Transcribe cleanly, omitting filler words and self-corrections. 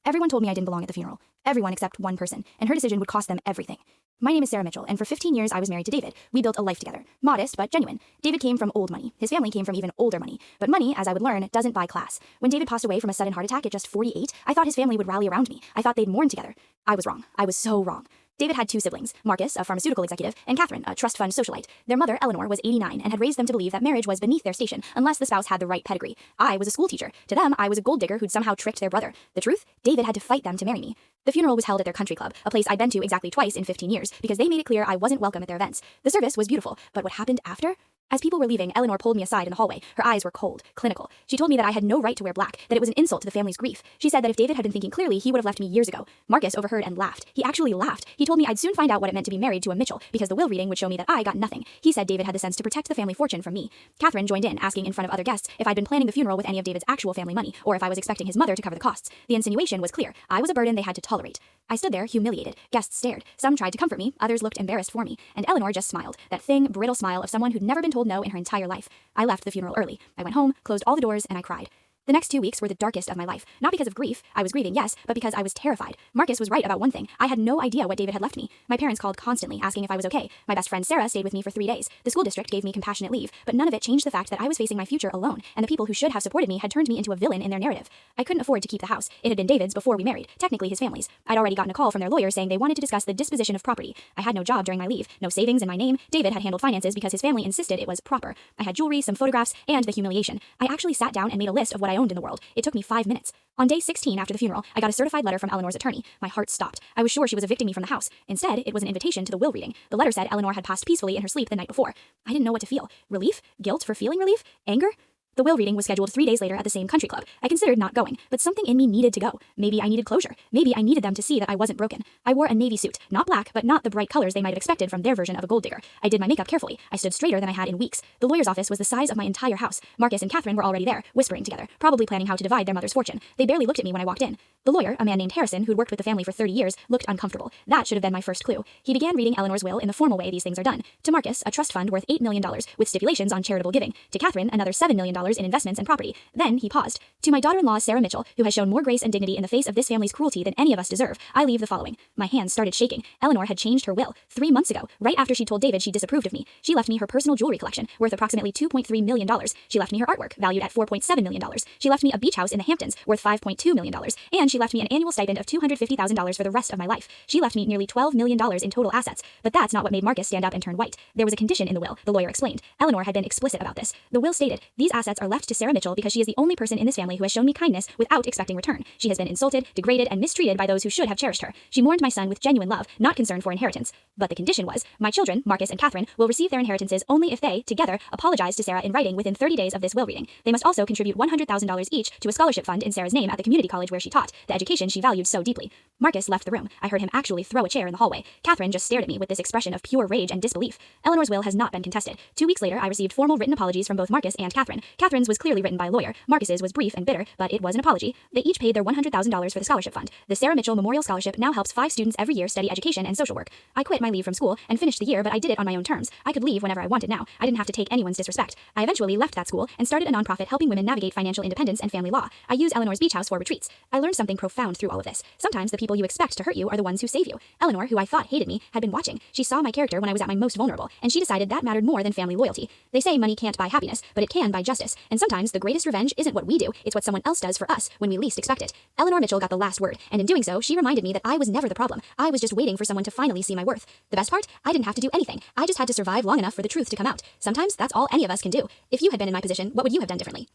Everyone told me I didn't belong at the funeral. Everyone except one person, and her decision would cost them everything. My name is Sarah Mitchell, and for 15 years I was married to David. We built a life together. Modest, but genuine. David came from old money. His family came from even older money. But money, as I would learn, doesn't buy class. When David passed away from a sudden heart attack at just 48, I thought his family would rally around me. I thought they'd mourn together. I was wrong. I was so wrong. David had two siblings, Marcus, a pharmaceutical executive, and Catherine, a trust fund socialite. Their mother, Eleanor, was 89 and had raised them to believe that marriage was beneath their station unless the spouse had the right pedigree. I was a school teacher. To them, I was a gold digger who'd somehow tricked their brother. The truth? David had to fight them to marry me. The funeral was held at their country club, a place I'd been to exactly twice in 15 years, because they made it clear I wasn't welcome at their events. The service was beautiful, but what happened after? As people were leaving, Eleanor pulled me aside in the hallway. Her eyes were cold, clinical. She told me that I had no right to wear black, that it was an insult to the family's grief. She said that if David had been thinking clearly, he would have left me years ago. Marcus overheard and laughed. He actually laughed. He told me I'd soon find out what it meant to be married to a Mitchell, because the will reading would show me that I got nothing. He said David had the sense to protect the family fortune from me. Catherine joined in, asking in front of other guests if I'd been planning the funeral with any of David's actual family money, or if I was expecting his mother to cover the costs. The insinuation was clear. I was a burden they had to tolerate. I stood there, humiliated. Guests stared. Some tried to comfort me, others looked embarrassed for me, and Eleanor just smiled, that thin, brittle smile of someone who'd never been told no in her entire life. I left the funeral early. I went home, closed all the doors, and I cried. The next 2 weeks were the darkest of my life, not because of grief. I was grieving, yes, but because I was terrified. Marcus was right about one thing. I had no idea what David had left me. My parents called constantly, asking if I was okay. My best friend Sarah stayed with me for 3 days. The school district gave me compassionate leave, but none of it changed the fact that I was facing my future alone, and the people who should have supported me had turned me into a villain in their narrative. I couldn't afford to keep the house. It had been David's before we married, technically his family's. I'd already gotten a call from their lawyer saying they wanted to discuss the disposition of property. I had no job during my leave, no savings in my name. David had handled finances because his family insisted it was proper. I had jewelry, some photographs, and the humiliation. I actually sat down and made a list of what I owned in the world. It took me 5 minutes. On day 16 after the funeral, I got a certified letter from Eleanor's attorney. My heart stopped. I was sure she was evicting me from the house. Instead, it was an invitation to the will reading. The letter said Eleanor had passed peacefully in her sleep the night before. I didn't know what to feel. Relief? Guilt for feeling relief? Anger? The will reading was scheduled 3 days later at the same country club. I considered not going, but something in me needed to go. Maybe I needed closure. Maybe I needed them to see that I wasn't broken. I wore a navy suit, not black, but not the bright colors they might have expected from their version of a gold digger. I did my makeup carefully. I stood straighter than I had in weeks. The lawyer's office was the size of my entire house. Marcus and Catherine were already there, whispering together, probably planning how to divide their mother's fortune. They barely looked at me when I walked in. The lawyer, a man named Harrison, who'd worked with the family for 30 years, looked uncomfortable. That should have been my first clue. He began reading Eleanor's will in the formal way these things are done. To Marcus, a trust fund worth $8 million, with stipulations on charitable giving. To Catherine, another $7 million in investments and property. Then he paused. To my daughter-in-law, Sarah Mitchell, who has shown more grace and dignity in the face of this family's cruelty than any of us deserve, I leave the following. My hands started shaking. Eleanor had changed her will 3 months ago, right after she told David she disapproved of me. She left me her personal jewelry collection, worth approximately $2.3 million. She left me her artwork, valued at $4.7 million. She left me a beach house in the Hamptons, worth $5.2 million. And she left me an annual stipend of $250,000 for the rest of my life. She left me nearly $12 million in total assets. But that's not what made Marcus stand up and turn white. There was a condition in the will, the lawyer explained. Eleanor had been explicit about this. The will stated, these assets are left to Sarah Mitchell because she is the only person in this family who has shown me kindness without expecting return. She has been insulted, degraded, and mistreated by those who should have cherished her. She mourned my son with genuine love, not concern for inheritance. But the condition was, my children, Marcus and Catherine, will receive their inheritances only if they, together, apologize to Sarah in writing within 30 days of this will reading. They must also contribute $100,000 each to a scholarship fund in Sarah's name at the community college where she taught, the education she valued so deeply. Marcus left the room. I heard him actually throw a chair in the hallway. Catherine just stared at me with this expression of pure rage and disbelief. Eleanor's will has not been contested. 2 weeks later, I received formal written apologies from both Marcus and Catherine. Catherine's was clearly written by a lawyer. Marcus's was brief and bitter, but it was an apology. They each paid their $100,000 for the scholarship fund. The Sarah Mitchell Memorial Scholarship now helps 5 students every year study education and social work. I quit my leave from school and finished the year, but I did it on my own terms. I could leave whenever I wanted now. I didn't have to take anyone's disrespect. I eventually left that school and started a nonprofit helping women navigate financial independence and family law. I use Eleanor's beach house for retreats. I learned something profound through all of this. Sometimes the people you expect to hurt you are the ones who save you. Eleanor, who I thought hated me, had been watching. She saw my character when I was at my most vulnerable, and she decided that mattered more than family loyalty. They say money can't buy happiness, but it can buy justice. And sometimes the greatest revenge isn't what we do, it's what someone else does for us when we least expect it. Eleanor Mitchell got the last word, and in doing so, she reminded me that I was never the problem. I was just waiting for someone to finally see my worth. The best part? I didn't have to do anything. I just had to survive long enough for the truth to come out. Sometimes that's all any of us can do. If you had been in my position, what would you have done differently?